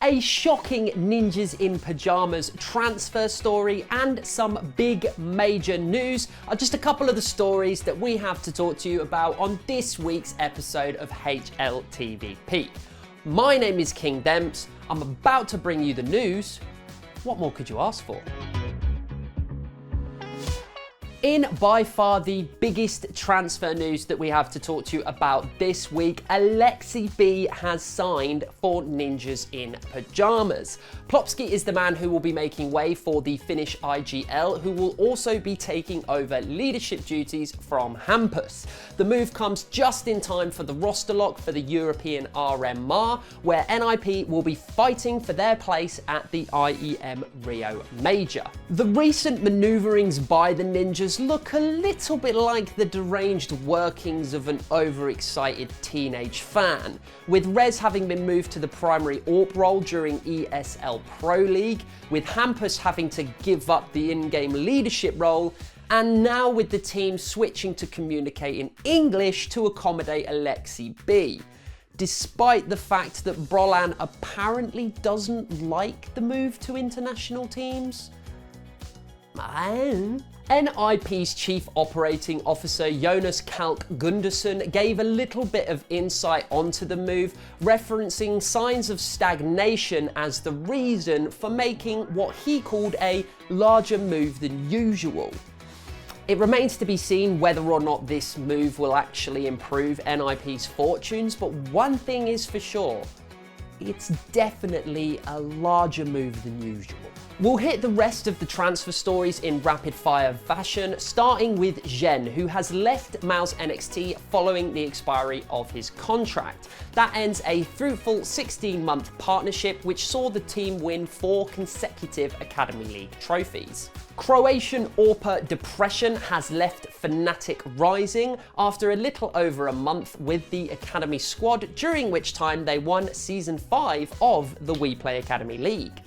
a shocking Ninjas in Pyjamas transfer story, and some big major news are just a couple of the stories that we have to talk to you about on this week's episode of HLTV Peek. My name is King Demps. I'm about to bring you the news. What more could you ask for? In by far the biggest transfer news that we have to talk to you about this week, HLTV has signed for Ninjas in Pyjamas. Plopski is the man who will be making way for the Finnish IGL, who will also be taking over leadership duties from Hampus. The move comes just in time for the roster lock for the European RMR, where NIP will be fighting for their place at the IEM Rio Major. The recent manoeuvrings by the Ninjas look a little bit like the deranged workings of an overexcited teenage fan, with Rez having been moved to the primary AWP role during ESL Pro League, with Hampus having to give up the in-game leadership role, and now with the team switching to communicate in English to accommodate HLTV. Despite the fact that Brolan apparently doesn't like the move to international teams. NIP's Chief Operating Officer Jonas Kalk Gunderson gave a little bit of insight onto the move, referencing signs of stagnation as the reason for making what he called a larger move than usual. It remains to be seen whether or not this move will actually improve NIP's fortunes, but one thing is for sure, it's definitely a larger move than usual. We'll hit the rest of the transfer stories in rapid-fire fashion, starting with szejn, who has left Mouse NXT following the expiry of his contract. That ends a fruitful 16-month partnership, which saw the team win 4 consecutive Academy League trophies. Croatian AWPer DEPRESHN has left Fnatic Rising after a little over a month with the Academy squad, during which time they won Season 5 of the WePlay Academy League.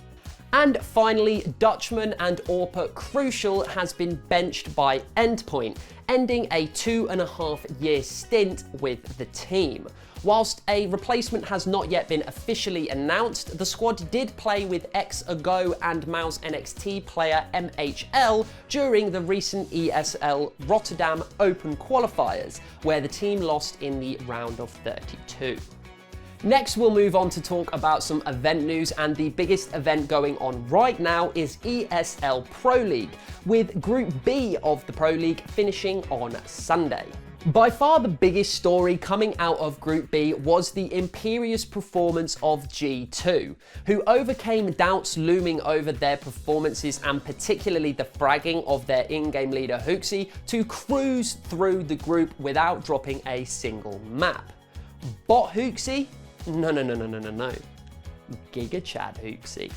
And finally, Dutchman and AWPer Crucial has been benched by Endpoint, ending a 2.5-year stint with the team. Whilst a replacement has not yet been officially announced, the squad did play with ex-Ago and Mouse NXT player MHL during the recent ESL Rotterdam Open qualifiers, where the team lost in the round of 32. Next, we'll move on to talk about some event news, and the biggest event going on right now is ESL Pro League, with Group B of the Pro League finishing on Sunday. By far the biggest story coming out of Group B was the imperious performance of G2, who overcame doubts looming over their performances and particularly the fragging of their in-game leader HooXi to cruise through the group without dropping a single map. Bot HooXi? No. Giga Chad HooXi.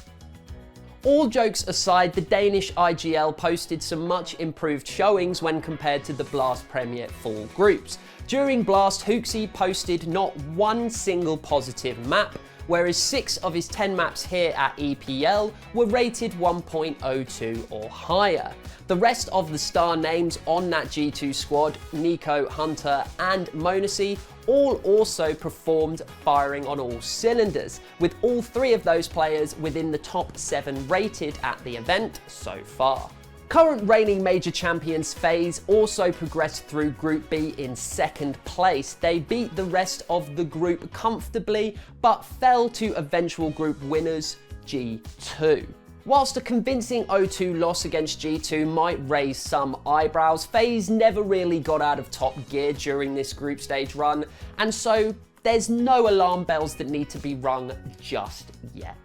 All jokes aside, the Danish IGL posted some much improved showings when compared to the Blast Premier full groups. During Blast, HooXi posted not one single positive map, whereas 6 of his 10 maps here at EPL were rated 1.02 or higher. The rest of the star names on that G2 squad, Nico, Hunter and Monasi, all also performed firing on all cylinders, with all 3 of those players within the top 7 rated at the event so far. Current reigning major champions FaZe also progressed through Group B in 2nd place. They beat the rest of the group comfortably, but fell to eventual group winners G2. Whilst a convincing 0-2 loss against G2 might raise some eyebrows, FaZe never really got out of top gear during this group stage run, and so there's no alarm bells that need to be rung just yet.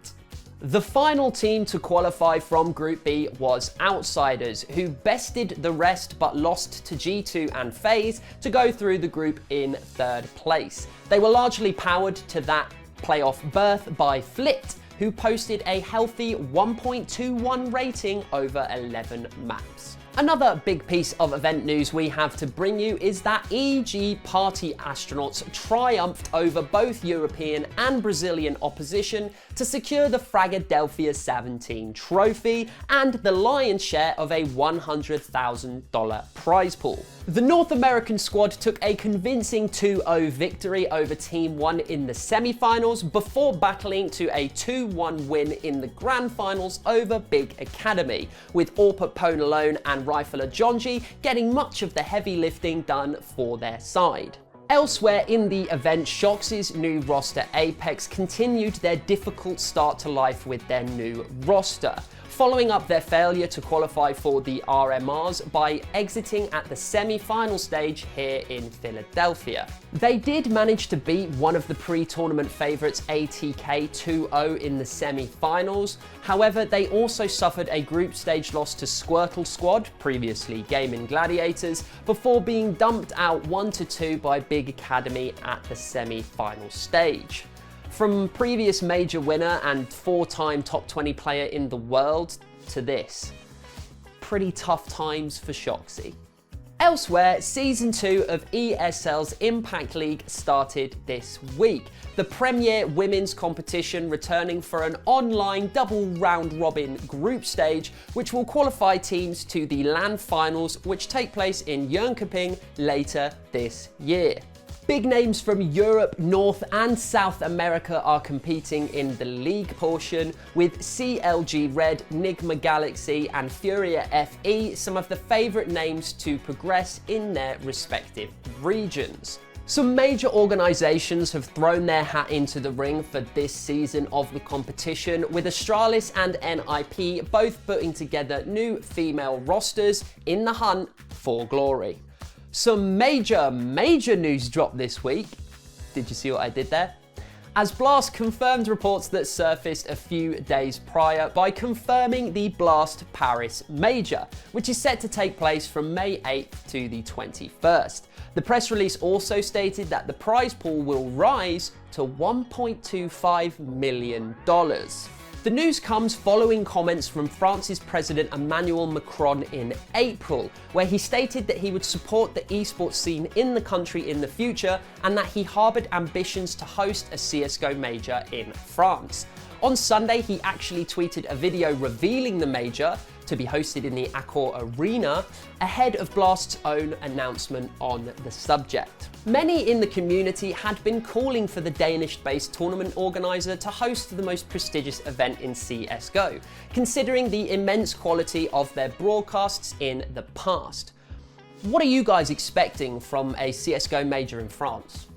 The final team to qualify from Group B was Outsiders, who bested the rest but lost to G2 and FaZe to go through the group in 3rd place. They were largely powered to that playoff berth by Flit, who posted a healthy 1.21 rating over 11 maps. Another big piece of event news we have to bring you is that EG party astronauts triumphed over both European and Brazilian opposition to secure the Philadelphia 17 trophy and the lion's share of a $100,000 prize pool. The North American squad took a convincing 2-0 victory over Team 1 in the semi-finals before battling to a 2-1 win in the grand finals over Big Academy, with Orpa Ponalone and rifler Jonji getting much of the heavy lifting done for their side. Elsewhere in the event, HooXi's new roster Apex continued their difficult start to life with their new roster, following up their failure to qualify for the RMRs by exiting at the semi-final stage here in Philadelphia. They did manage to beat one of the pre-tournament favourites ATK 2-0 in the semi-finals. However, they also suffered a group stage loss to Squirtle Squad, previously Gaming Gladiators, before being dumped out 1-2 by Big Academy at the semi-final stage. From previous major winner and 4-time top 20 player in the world to this. Pretty tough times for HooXi. Elsewhere, Season 2 of ESL's Impact League started this week, the premier women's competition returning for an online double round-robin group stage, which will qualify teams to the LAN finals, which take place in Jönköping later this year. Big names from Europe, North and South America are competing in the league portion, with CLG Red, Nigma Galaxy and Furia FE some of the favourite names to progress in their respective regions. Some major organisations have thrown their hat into the ring for this season of the competition, with Astralis and NIP both putting together new female rosters in the hunt for glory. Some major news dropped this week. Did you see what I did there? As Blast confirmed reports that surfaced a few days prior by confirming the Blast Paris Major, which is set to take place from May 8th to the 21st. The press release also stated that the prize pool will rise to $1.25 million. The news comes following comments from France's President Emmanuel Macron in April, where he stated that he would support the esports scene in the country in the future and that he harboured ambitions to host a CSGO major in France. On Sunday, he actually tweeted a video revealing the major to be hosted in the Accor Arena ahead of Blast's own announcement on the subject. Many in the community had been calling for the Danish-based tournament organiser to host the most prestigious event in CSGO, considering the immense quality of their broadcasts in the past. What are you guys expecting from a CSGO major in France?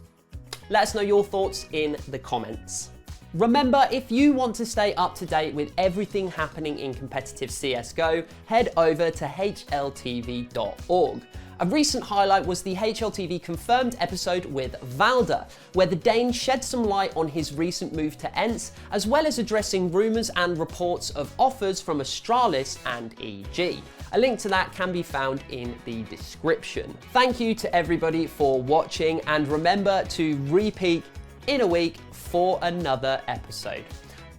Let us know your thoughts in the comments. Remember, if you want to stay up to date with everything happening in competitive CSGO, head over to HLTV.org. A recent highlight was the HLTV Confirmed episode with Valde, where the Dane shed some light on his recent move to ENCE, as well as addressing rumours and reports of offers from Astralis and EG. A link to that can be found in the description. Thank you to everybody for watching, and remember to repeat in a week for another episode.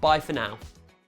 Bye for now.